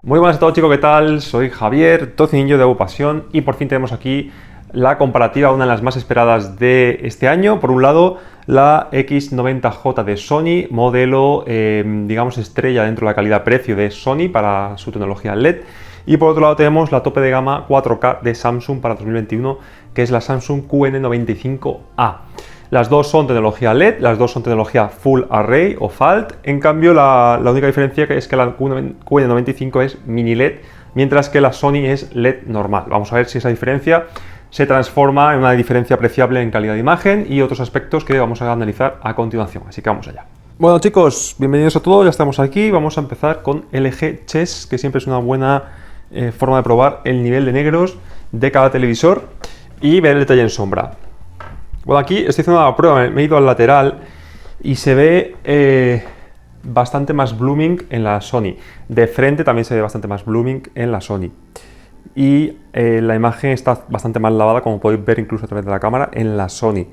Muy buenas a todos chicos, ¿qué tal? Soy Javier, tocinillo de Pasión y por fin tenemos aquí la comparativa, una de las más esperadas de este año. Por un lado, la X90J de Sony, modelo, digamos, estrella dentro de la calidad-precio de Sony para su tecnología LED. Y por otro lado tenemos la tope de gama 4K de Samsung para 2021, que es la Samsung QN95A. Las dos son tecnología LED, las dos son tecnología Full Array o FALT. En cambio, la única diferencia es que la QN95 es mini LED, mientras que la Sony es LED normal. Vamos a ver si esa diferencia se transforma en una diferencia apreciable en calidad de imagen y otros aspectos que vamos a analizar a continuación. Así que vamos allá. Bueno chicos, bienvenidos a todos, ya estamos aquí. Vamos a empezar con LG Chess, que siempre es una buena forma de probar el nivel de negros de cada televisor y ver el detalle en sombra. Bueno, aquí estoy haciendo la prueba, me he ido al lateral y se ve bastante más blooming en la Sony. De frente también se ve bastante más blooming en la Sony. Y la imagen está bastante más lavada, como podéis ver incluso a través de la cámara, en la Sony.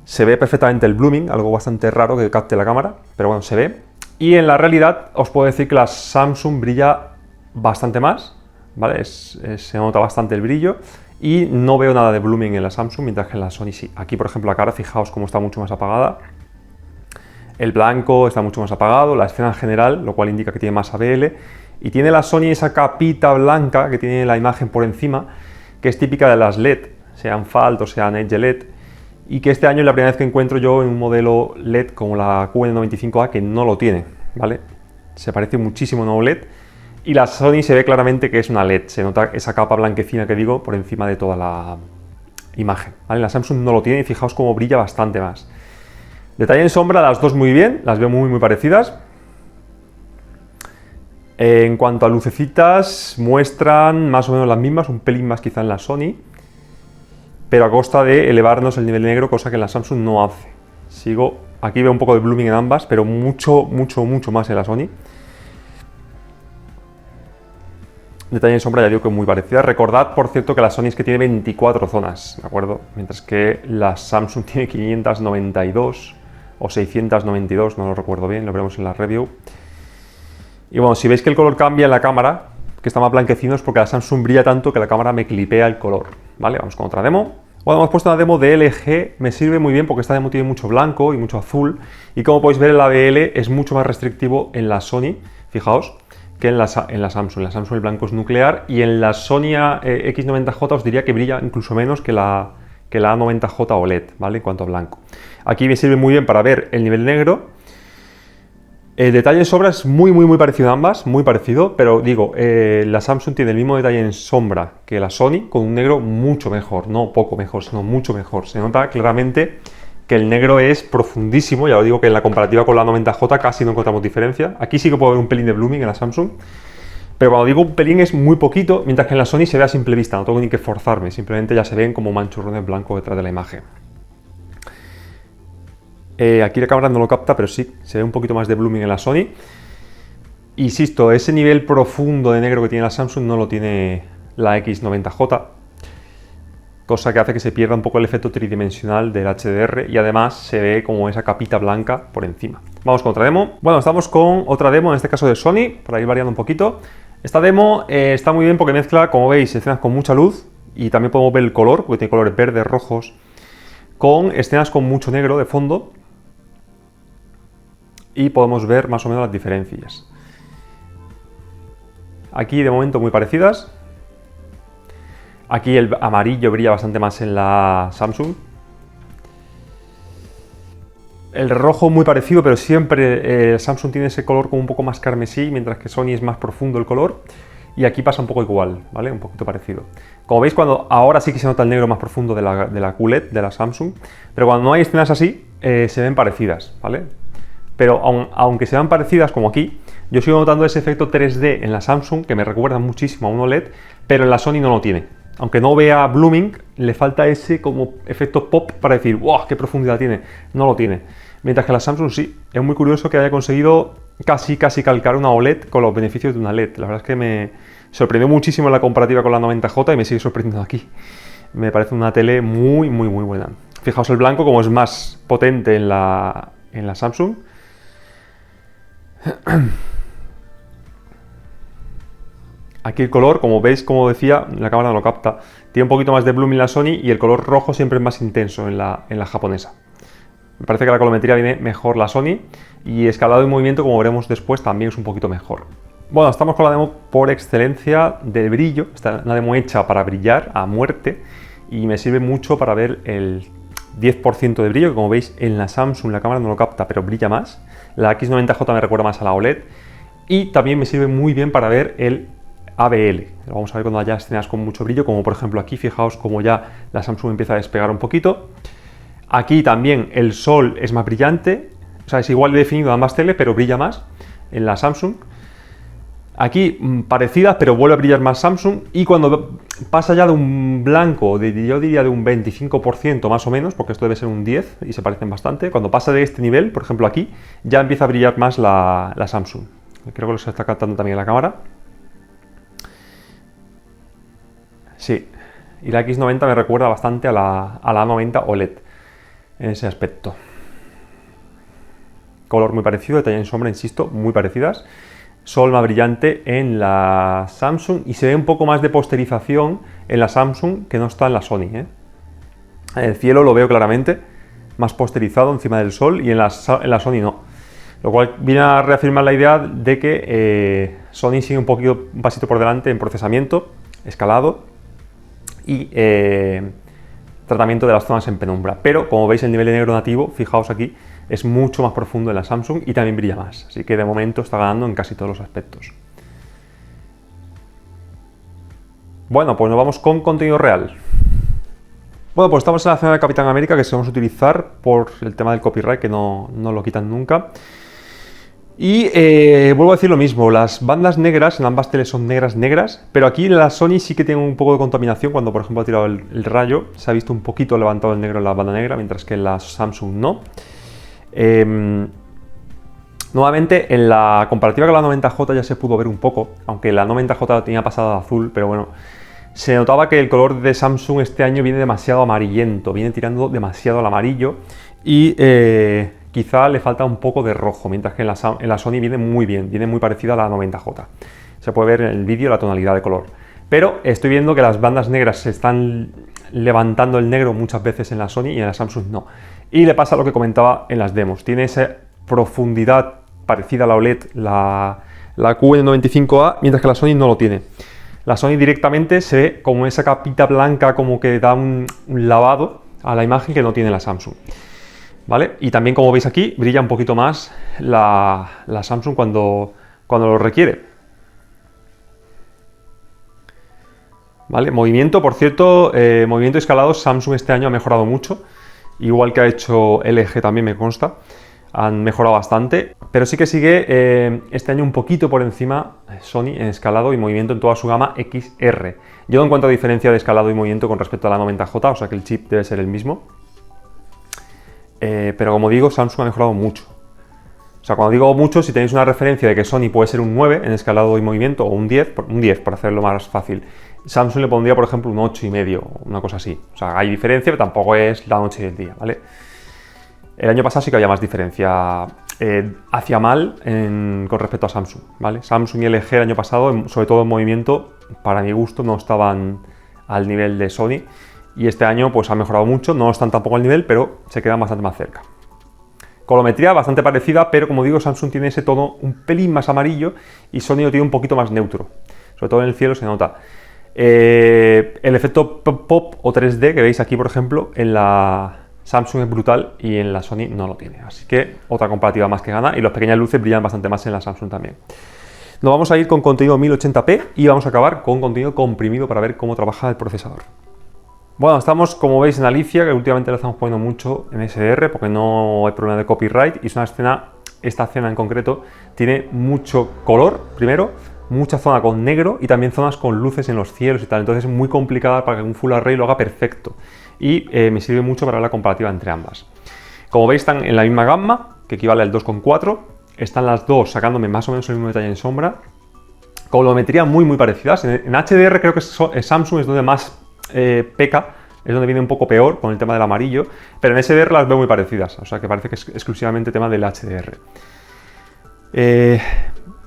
Se ve perfectamente el blooming, algo bastante raro que capte la cámara, pero bueno, se ve. Y en la realidad os puedo decir que la Samsung brilla bastante más, ¿vale? Se nota bastante el brillo. Y no veo nada de blooming en la Samsung, mientras que en la Sony sí. Aquí, por ejemplo, la cara, fijaos cómo está mucho más apagada. El blanco está mucho más apagado, la escena en general, lo cual indica que tiene más ABL. Y tiene la Sony esa capita blanca que tiene la imagen por encima, que es típica de las LED, sean FALT o sean Edge LED. Y que este año es la primera vez que encuentro yo en un modelo LED como la QN95A que no lo tiene, ¿vale? Se parece muchísimo a un OLED. Y la Sony se ve claramente que es una LED, se nota esa capa blanquecina que digo por encima de toda la imagen, ¿vale? La Samsung no lo tiene y fijaos cómo brilla bastante más. Detalle en sombra, las dos muy bien, las veo muy parecidas. En cuanto a lucecitas, muestran más o menos las mismas, un pelín más quizá en la Sony, pero a costa de elevarnos el nivel negro, cosa que en la Samsung no hace. Aquí veo un poco de blooming en ambas, pero mucho más en la Sony. Detalle en sombra, ya digo que es muy parecida. Recordad, por cierto, que la Sony es que tiene 24 zonas, ¿de acuerdo? Mientras que la Samsung tiene 592 o 692, no lo recuerdo bien, lo veremos en la review. Y bueno, si veis que el color cambia en la cámara, que está más blanquecino, es porque la Samsung brilla tanto que la cámara me clipea el color, ¿vale? Vamos con otra demo. Bueno, hemos puesto una demo de LG, me sirve muy bien porque esta demo tiene mucho blanco y mucho azul. Y como podéis ver, el ABL es mucho más restrictivo en la Sony, fijaos, que en la Samsung. En la Samsung el blanco es nuclear y en la Sony X90J os diría que brilla incluso menos que la A90J OLED, ¿vale? En cuanto a blanco. Aquí me sirve muy bien para ver el nivel negro. El detalle en sombra es muy parecido a ambas, muy parecido, pero digo, la Samsung tiene el mismo detalle en sombra que la Sony, con un negro mucho mejor, no poco mejor, sino mucho mejor. Se nota claramente que el negro es profundísimo, ya os digo que en la comparativa con la 90J casi no encontramos diferencia. Aquí sí que puedo ver un pelín de blooming en la Samsung, pero cuando digo un pelín es muy poquito, mientras que en la Sony se ve a simple vista, no tengo ni que forzarme, simplemente ya se ven como manchurrones blancos detrás de la imagen. Aquí la cámara no lo capta, pero sí, se ve un poquito más de blooming en la Sony. Insisto, ese nivel profundo de negro que tiene la Samsung no lo tiene la X90J, cosa que hace que se pierda un poco el efecto tridimensional del HDR y además se ve como esa capita blanca por encima. Vamos con otra demo. Bueno, estamos con otra demo, en este caso de Sony, para ir variando un poquito. Esta demo está muy bien porque mezcla, como veis, escenas con mucha luz y también podemos ver el color, porque tiene colores verdes, rojos, con escenas con mucho negro de fondo y podemos ver más o menos las diferencias. Aquí de momento muy parecidas. Aquí el amarillo brilla bastante más en la Samsung. El rojo muy parecido, pero siempre Samsung tiene ese color como un poco más carmesí, mientras que Sony es más profundo el color. Y aquí pasa un poco igual, ¿vale? Un poquito parecido. Como veis, ahora sí que se nota el negro más profundo de la QLED, de la Samsung. Pero cuando no hay escenas así, se ven parecidas, ¿vale? Pero aunque se vean parecidas, como aquí, yo sigo notando ese efecto 3D en la Samsung, que me recuerda muchísimo a un OLED, pero en la Sony no lo tiene. Aunque no vea blooming, le falta ese como efecto pop para decir, ¡wow! ¡Qué profundidad tiene! No lo tiene. Mientras que la Samsung sí. Es muy curioso que haya conseguido casi calcar una OLED con los beneficios de una LED. La verdad es que me sorprendió muchísimo la comparativa con la 90J y me sigue sorprendiendo aquí. Me parece una tele muy buena. Fijaos el blanco como es más potente en la Samsung. Aquí el color, como veis, como decía, la cámara no lo capta, tiene un poquito más de blooming la Sony y el color rojo siempre es más intenso en la japonesa. Me parece que la colorimetría viene mejor la Sony y escalado y movimiento, como veremos después, también es un poquito mejor. Bueno, estamos con la demo por excelencia del brillo. Esta es una demo hecha para brillar a muerte y me sirve mucho para ver el 10% de brillo, que como veis en la Samsung la cámara no lo capta, pero brilla más. La X90J me recuerda más a la OLED y también me sirve muy bien para ver el ABL. Lo vamos a ver cuando haya escenas con mucho brillo, como por ejemplo aquí, fijaos como ya la Samsung empieza a despegar un poquito. Aquí también el sol es más brillante, o sea, es igual de definido a ambas teles, pero brilla más en la Samsung. Aquí parecidas, pero vuelve a brillar más Samsung. Y cuando pasa ya de un blanco, yo diría de un 25% más o menos, porque esto debe ser un 10 y se parecen bastante. Cuando pasa de este nivel, por ejemplo aquí, ya empieza a brillar más la Samsung. Creo que lo se está captando también la cámara. Sí, y la X90 me recuerda bastante a la A90 OLED en ese aspecto. Color muy parecido, detalle en sombra, insisto, muy parecidas. Sol más brillante en la Samsung y se ve un poco más de posterización en la Samsung que no está en la Sony, ¿eh? El cielo lo veo claramente más posterizado encima del sol y en la Sony no. Lo cual viene a reafirmar la idea de que Sony sigue un pasito por delante en procesamiento, escalado y tratamiento de las zonas en penumbra. Pero como veis el nivel de negro nativo, fijaos aquí, es mucho más profundo en la Samsung y también brilla más. Así que de momento está ganando en casi todos los aspectos. Bueno, pues nos vamos con contenido real. Bueno, pues estamos en la zona de Capitán América que solemos utilizar por el tema del copyright, que no lo quitan nunca. Y vuelvo a decir lo mismo, las bandas negras en ambas teles son negras, pero aquí en la Sony sí que tiene un poco de contaminación. Cuando por ejemplo ha tirado el rayo, se ha visto un poquito levantado el negro en la banda negra, mientras que en la Samsung no. Nuevamente en la comparativa con la 90J ya se pudo ver un poco, aunque la 90J tenía pasada azul, pero bueno, se notaba que el color de Samsung este año viene demasiado amarillento, viene tirando demasiado al amarillo y quizá le falta un poco de rojo, mientras que en la Sony viene muy bien, viene muy parecida a la 90J. Se puede ver en el vídeo la tonalidad de color. Pero estoy viendo que las bandas negras se están levantando el negro muchas veces en la Sony y en la Samsung no. Y le pasa lo que comentaba en las demos, tiene esa profundidad parecida a la OLED, la QN95A, mientras que la Sony no lo tiene. La Sony directamente se ve como esa capita blanca, como que da un lavado a la imagen que no tiene la Samsung. ¿Vale? Y también, como veis aquí, brilla un poquito más la Samsung cuando lo requiere. ¿Vale? Movimiento, por cierto, movimiento escalado, Samsung este año ha mejorado mucho, igual que ha hecho LG también me consta, han mejorado bastante, pero sí que sigue este año un poquito por encima Sony en escalado y movimiento en toda su gama XR. Yo no encuentro diferencia de escalado y movimiento con respecto a la 90J, o sea que el chip debe ser el mismo. Pero como digo, Samsung ha mejorado mucho. O sea, cuando digo mucho, si tenéis una referencia de que Sony puede ser un 9 en escalado y movimiento, o un 10 para hacerlo más fácil, Samsung le pondría, por ejemplo, un 8,5, una cosa así. O sea, hay diferencia, pero tampoco es la noche y el día, ¿vale? El año pasado sí que había más diferencia hacia mal con respecto a Samsung, ¿vale? Samsung y LG el año pasado, sobre todo en movimiento, para mi gusto, no estaban al nivel de Sony. Y este año pues ha mejorado mucho, no están tampoco al nivel, pero se quedan bastante más cerca. Colorimetría bastante parecida, pero como digo, Samsung tiene ese tono un pelín más amarillo y Sony lo tiene un poquito más neutro. Sobre todo en el cielo se nota. El efecto pop o 3D que veis aquí, por ejemplo, en la Samsung es brutal y en la Sony no lo tiene. Así que otra comparativa más que gana y las pequeñas luces brillan bastante más en la Samsung también. Nos vamos a ir con contenido 1080p y vamos a acabar con contenido comprimido para ver cómo trabaja el procesador. Bueno, estamos, como veis, en Alicia, que últimamente la estamos poniendo mucho en SDR porque no hay problema de copyright y es una escena, esta escena en concreto, tiene mucho color, primero, mucha zona con negro y también zonas con luces en los cielos y tal, entonces es muy complicada para que un Full Array lo haga perfecto y me sirve mucho para la comparativa entre ambas. Como veis, están en la misma gama, que equivale al 2,4, están las dos sacándome más o menos el mismo detalle en sombra, colorimetría muy parecidas. En HDR creo que Samsung es donde más peca, es donde viene un poco peor con el tema del amarillo, pero en SDR las veo muy parecidas, o sea que parece que es exclusivamente tema del HDR.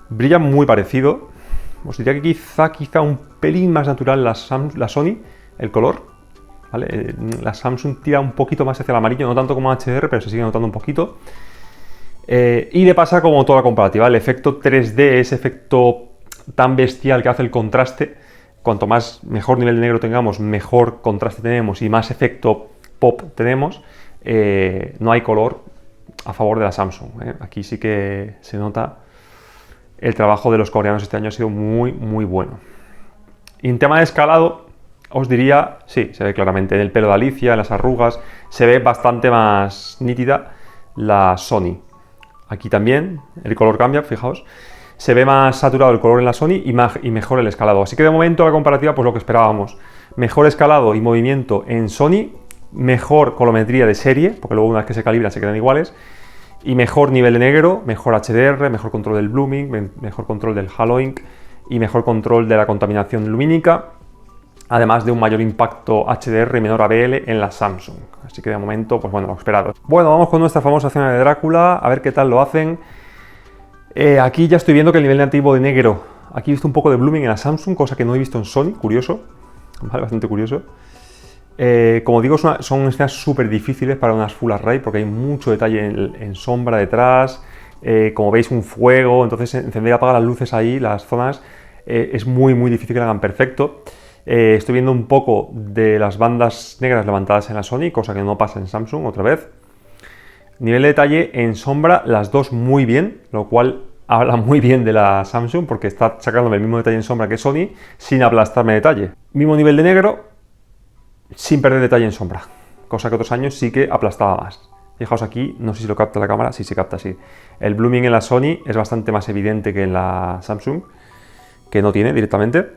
Brilla muy parecido, os diría que quizá un pelín más natural la Sony, el color, ¿vale? La Samsung tira un poquito más hacia el amarillo, no tanto como HDR, pero se sigue notando un poquito. Y le pasa como toda la comparativa, el efecto 3D, ese efecto tan bestial que hace el contraste. Cuanto más mejor nivel de negro tengamos, mejor contraste tenemos y más efecto pop tenemos. No hay color a favor de la Samsung. Aquí sí que se nota el trabajo de los coreanos este año ha sido muy, muy bueno. Y en tema de escalado, os diría, sí, se ve claramente en el pelo de Alicia, en las arrugas, se ve bastante más nítida la Sony. Aquí también el color cambia, fijaos. Se ve más saturado el color en la Sony y mejor el escalado. Así que de momento la comparativa, pues lo que esperábamos. Mejor escalado y movimiento en Sony, mejor colometría de serie, porque luego una vez que se calibran se quedan iguales, y mejor nivel de negro, mejor HDR, mejor control del blooming, mejor control del haloing y mejor control de la contaminación lumínica, además de un mayor impacto HDR y menor ABL en la Samsung. Así que de momento, pues bueno, lo esperado. Bueno, vamos con nuestra famosa cena de Drácula, a ver qué tal lo hacen. Aquí ya estoy viendo que el nivel nativo de negro, aquí he visto un poco de blooming en la Samsung, cosa que no he visto en Sony, curioso, ¿vale? Bastante curioso. Como digo, son escenas súper difíciles para unas Full Array porque hay mucho detalle en sombra detrás, como veis un fuego, entonces encender y apagar las luces ahí, las zonas, es muy muy difícil que lo hagan perfecto. Estoy viendo un poco de las bandas negras levantadas en la Sony, cosa que no pasa en Samsung otra vez. Nivel de detalle en sombra, las dos muy bien, lo cual habla muy bien de la Samsung porque está sacándome el mismo detalle en sombra que Sony sin aplastarme detalle. Mismo nivel de negro, sin perder detalle en sombra, cosa que otros años sí que aplastaba más. Fijaos aquí, no sé si lo capta la cámara, sí se capta así. El blooming en la Sony es bastante más evidente que en la Samsung, que no tiene directamente.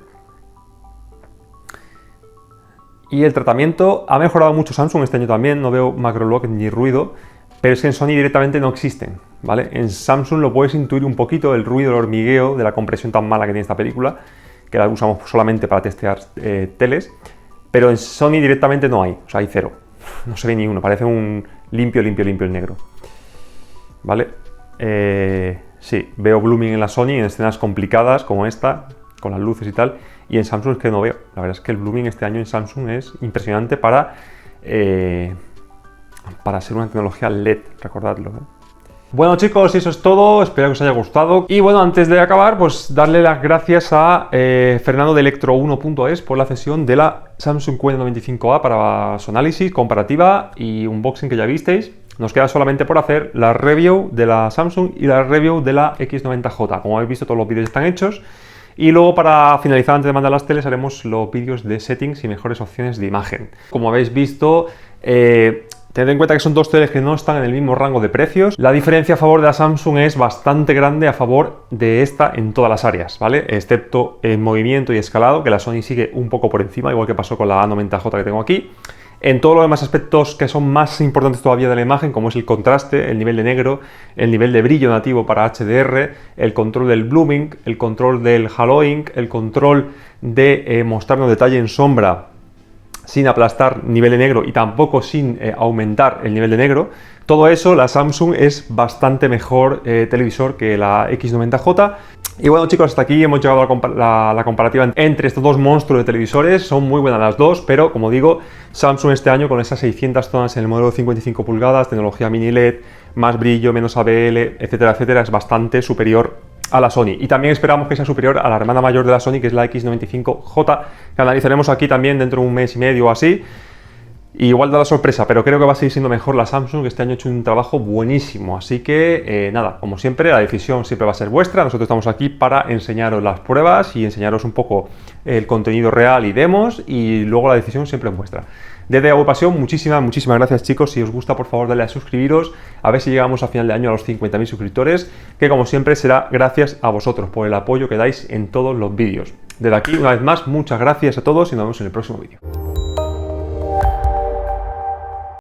Y el tratamiento ha mejorado mucho Samsung este año también, no veo macro lock ni ruido, pero es que en Sony directamente no existen, ¿vale? En Samsung lo puedes intuir un poquito, el ruido, el hormigueo de la compresión tan mala que tiene esta película, que la usamos solamente para testear teles, pero en Sony directamente no hay, o sea, hay cero, no se ve ni uno, parece un limpio el negro, ¿vale? Sí, veo blooming en la Sony en escenas complicadas como esta, con las luces y tal, y en Samsung es que no veo. La verdad es que el blooming este año en Samsung es impresionante para ser una tecnología LED, recordadlo, ¿eh? Bueno chicos, eso es todo, espero que os haya gustado. Y bueno, antes de acabar, pues darle las gracias a Fernando de Electro1.es por la cesión de la Samsung Q95A para su análisis, comparativa y unboxing que ya visteis. Nos queda solamente por hacer la review de la Samsung y la review de la X90J. Como habéis visto, todos los vídeos están hechos. Y luego, para finalizar, antes de mandar las teles, haremos los vídeos de settings y mejores opciones de imagen. Como habéis visto, tened en cuenta que son dos teles que no están en el mismo rango de precios. La diferencia a favor de la Samsung es bastante grande a favor de esta en todas las áreas, ¿vale? Excepto en movimiento y escalado, que la Sony sigue un poco por encima, igual que pasó con la A90J que tengo aquí. En todos los demás aspectos que son más importantes todavía de la imagen, como es el contraste, el nivel de negro, el nivel de brillo nativo para HDR, el control del blooming, el control del haloing, el control de mostrarnos detalle en sombra sin aplastar nivel de negro y tampoco sin aumentar el nivel de negro, todo eso la Samsung es bastante mejor televisor que la X90J. Y bueno chicos, hasta aquí hemos llegado a la comparativa entre estos dos monstruos de televisores. Son muy buenas las dos, pero como digo, Samsung este año con esas 600 zonas en el modelo de 55 pulgadas, tecnología mini LED, más brillo, menos ABL, etcétera, etcétera, es bastante superior a la Sony. Y también esperamos que sea superior a la hermana mayor de la Sony, que es la X95J, que analizaremos aquí también dentro de un mes y medio o así. Y igual da la sorpresa, pero creo que va a seguir siendo mejor la Samsung, que este año ha hecho un trabajo buenísimo. Así que, nada, como siempre, la decisión siempre va a ser vuestra. Nosotros estamos aquí para enseñaros las pruebas y enseñaros un poco el contenido real y demos, y luego la decisión siempre es vuestra. Desde Agupasión, muchísimas gracias chicos. Si os gusta, por favor, dale a suscribiros, a ver si llegamos a final de año a los 50.000 suscriptores, que como siempre será gracias a vosotros por el apoyo que dais en todos los vídeos. Desde aquí, una vez más, muchas gracias a todos y nos vemos en el próximo vídeo.